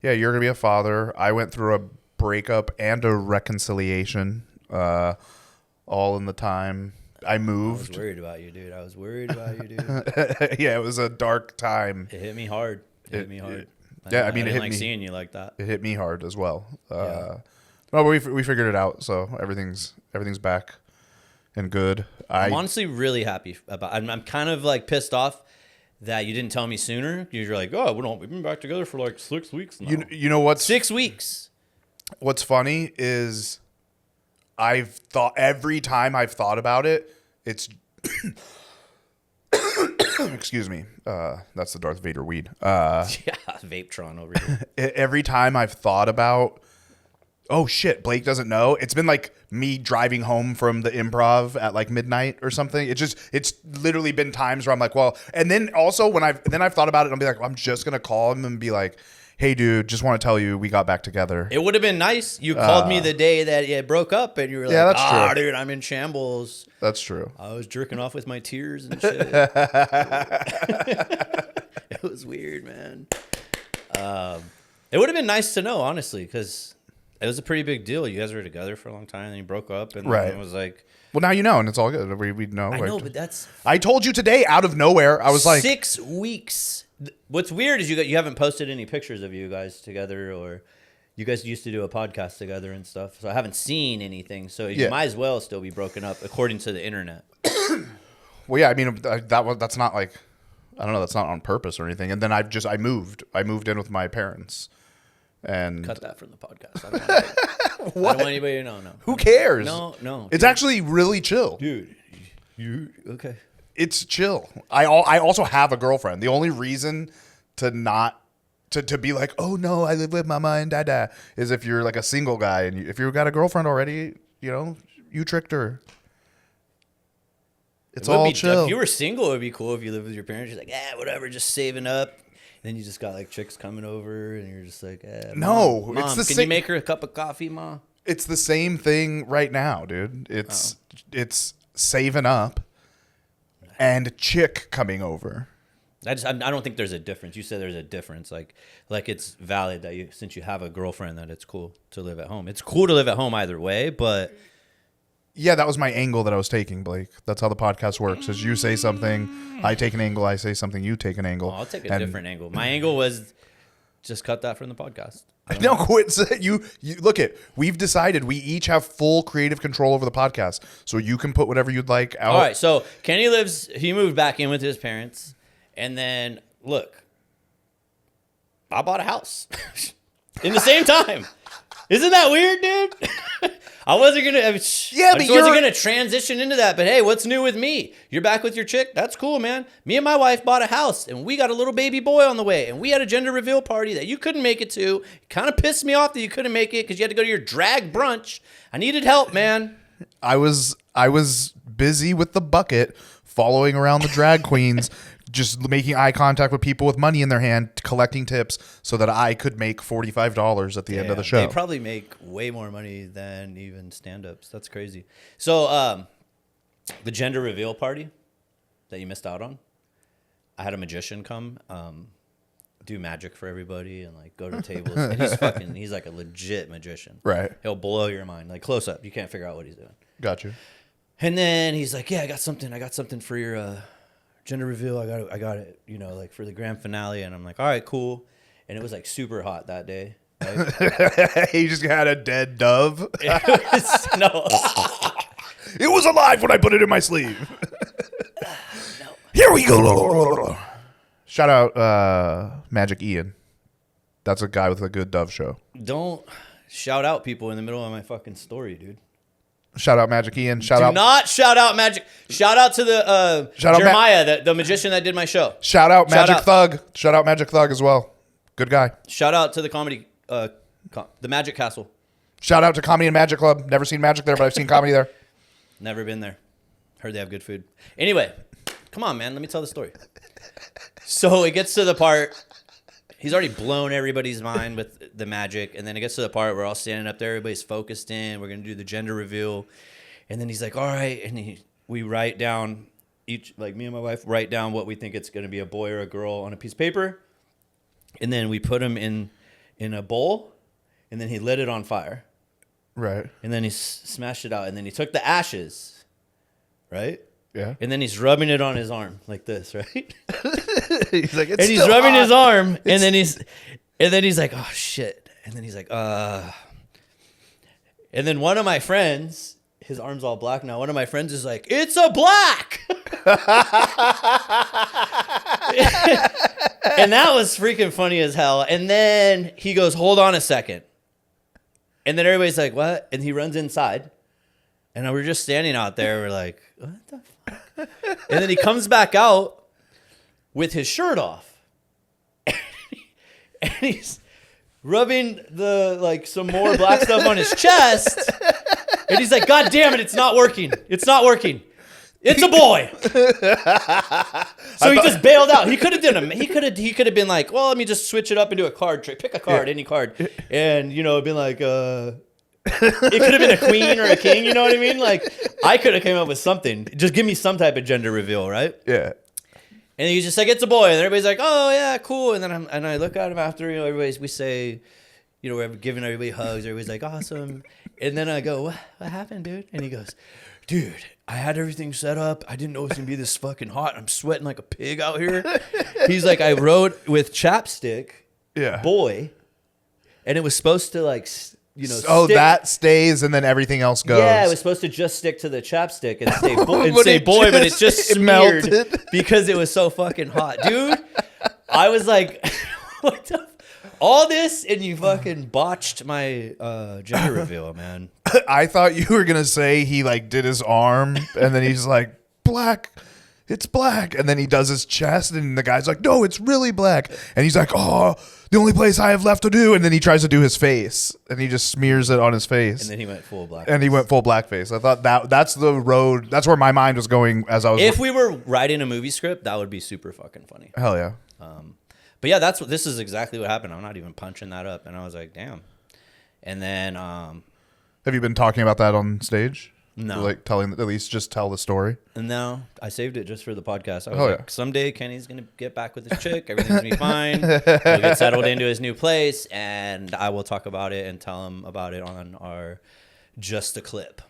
Yeah, you're gonna be a father. I went through a breakup and a reconciliation, all in the time I I was moved. worried about you, dude. I was worried about you, dude. Yeah, it was a dark time. It hit me hard. It hit me hard. Yeah, I I mean, it didn't hit like me. seeing you like that. It hit me hard as well. Yeah. No, but we figured it out, so everything's back and good. I'm honestly really happy about. I'm kind of like pissed off that you didn't tell me sooner. You're like, oh, we've been back together for like 6 weeks now. You know what's 6 weeks. What's funny is I've thought every time I've thought about it, it's excuse me. That's the Darth Vader weed. Yeah, Vapetron over here. Every time I've thought about, oh shit, Blake doesn't know. It's been like me driving home from the improv at like midnight or something. It's literally been times where I'm like, well, and then also when I've thought about it, and I'll be like, I'm just gonna call him and be like, hey dude, just want to tell you we got back together. It would have been nice. You called me the day that it broke up, and you were like, Yeah, that's true. dude, I'm in shambles. That's true. I was jerking off with my tears and shit. It was weird, man. It would have been nice to know, honestly, because it was a pretty big deal. You guys were together for a long time, and you broke up, and Right. then it was like, Well, now you know, and it's all good. We know. I know, but that's I told you today out of nowhere. I was like, 6 weeks. What's weird is you haven't posted any pictures of you guys together, or you guys used to do a podcast together and stuff. So I haven't seen anything. So you Yeah. might as well still be broken up, according to the internet. well, yeah. I mean, that's not like, I don't know. That's not on purpose or anything. And then I moved. I moved in with my parents, and Cut that from the podcast. I don't want anybody to know. No. who cares? No. It's actually really chill. Dude. You okay? It's chill. I also have a girlfriend. The only reason to not to be like, oh no, I live with mama and dada, is if you're like a single guy and if you've got a girlfriend already, you tricked her. It's all chill. If you were single, it would be cool if you lived with your parents. You're like, whatever, just saving up. Then you just got like chicks coming over, and you're just like, No, Mom, it's the can same. you make her a cup of coffee, Ma? It's the same thing right now, dude. It's saving up and chick coming over. I don't think there's a difference. You said there's a difference. Like it's valid that since you have a girlfriend, that it's cool to live at home. It's cool to live at home either way, but Yeah, that was my angle that I was taking, Blake. That's how the podcast works. Is you say something, I take an angle, I say something, you take an angle. I'll take a different angle. My angle was just cut that from the podcast. No, quit. You look it. We've decided we each have full creative control over the podcast, so you can put whatever you'd like out. All right, so Kenny he moved back in with his parents, and then look, I bought a house in the same time. Isn't that weird, dude? I wasn't gonna transition into that, but hey, what's new with me? You're back with your chick. That's cool, man. Me and my wife bought a house, and we got a little baby boy on the way, and we had a gender reveal party that you couldn't make it to. It kind of pissed me off that you couldn't make it because you had to go to your drag brunch. I needed help, man. I was busy with the bucket, following around the drag queens, just making eye contact with people with money in their hand, collecting tips so that I could make $45 at the end of the show. They probably make way more money than even stand-ups. That's crazy. So the gender reveal party that you missed out on, I had a magician come do magic for everybody and like go to tables. And he's like a legit magician. Right. He'll blow your mind. Like close up. You can't figure out what he's doing. Got you. And then he's like, yeah, I got something for your gender reveal. I got it, like for the grand finale. And I'm like, all right, cool. And it was like super hot that day. Right? He just had a dead dove. No. It was alive when I put it in my sleeve. No. Here we go. Shout out Magic Ian. That's a guy with a good dove show. Don't shout out people in the middle of my fucking story, dude. Shout out Magic Ian. Do not shout out Magic. Shout out to the Jeremiah, the magician that did my show. Shout out Magic Thug. Shout out Magic Thug as well. Good guy. Shout out to the comedy, the Magic Castle. Shout out to Comedy and Magic Club. Never seen magic there, but I've seen comedy there. Never been there. Heard they have good food. Anyway, come on, man. Let me tell the story. So it gets to the part. He's already blown everybody's mind with the magic. And then it gets to the part where we're all standing up there. Everybody's focused in. We're going to do the gender reveal. And then he's like, all right. And we write down me and my wife write down what we think it's going to be, a boy or a girl, on a piece of paper. And then we put them in in a bowl, and then he lit it on fire. Right. And then he smashed it out, and then he took the ashes, right? Yeah. And then he's rubbing it on his arm like this, right? He's like, it's and he's still rubbing hot. his arm, and then he's like, oh shit. And then he's like, And then one of my friends, his arm's all black now. One of my friends is like, it's a black. And that was freaking funny as hell. And then he goes, hold on a second. And then everybody's like, what? And he runs inside. And we're just standing out there. We're like, what the fuck? And then he comes back out with his shirt off. And he's rubbing some more black stuff on his chest. And he's like, God damn it, it's not working. It's not working. It's a boy. So he just bailed out. He could have done he could have been like, well, let me just switch it up and do a card trick. Pick a card, any card. And been like, it could have been a queen or a king, you know what I mean? Like, I could have came up with something. Just give me some type of gender reveal, right? Yeah. And he's just like, it's a boy. And everybody's like, oh, yeah, cool. And then I look at him after, we say, we're giving everybody hugs. Everybody's like, awesome. And then I go, what happened, dude? And he goes, dude, I had everything set up. I didn't know it was going to be this fucking hot. I'm sweating like a pig out here. He's like, I wrote with chapstick, boy. And it was supposed to Oh, that stays and then everything else goes. Yeah, it was supposed to just stick to the chapstick and say boy, but it's just smeared melted because it was so fucking hot. Dude, I was like, what the all this and you fucking botched my gender reveal, man. I thought you were gonna say he did his arm and then he's like, black. It's black. And then he does his chest and the guy's like, no, it's really black. And he's like, oh, the only place I have left to do. And then he tries to do his face and he just smears it on his face. And then he went full black. And he went full blackface. I thought that's the road. That's where my mind was going as I was. If we were writing a movie script, that would be super fucking funny. Hell yeah. But yeah, this is exactly what happened. I'm not even punching that up. And I was like, damn. And then, have you been talking about that on stage? No. Telling, at least just tell the story? No, I saved it just for the podcast. I was someday Kenny's going to get back with his chick. Everything's going to be fine. He'll get settled into his new place, and I will talk about it and tell him about it on our Just a Clip.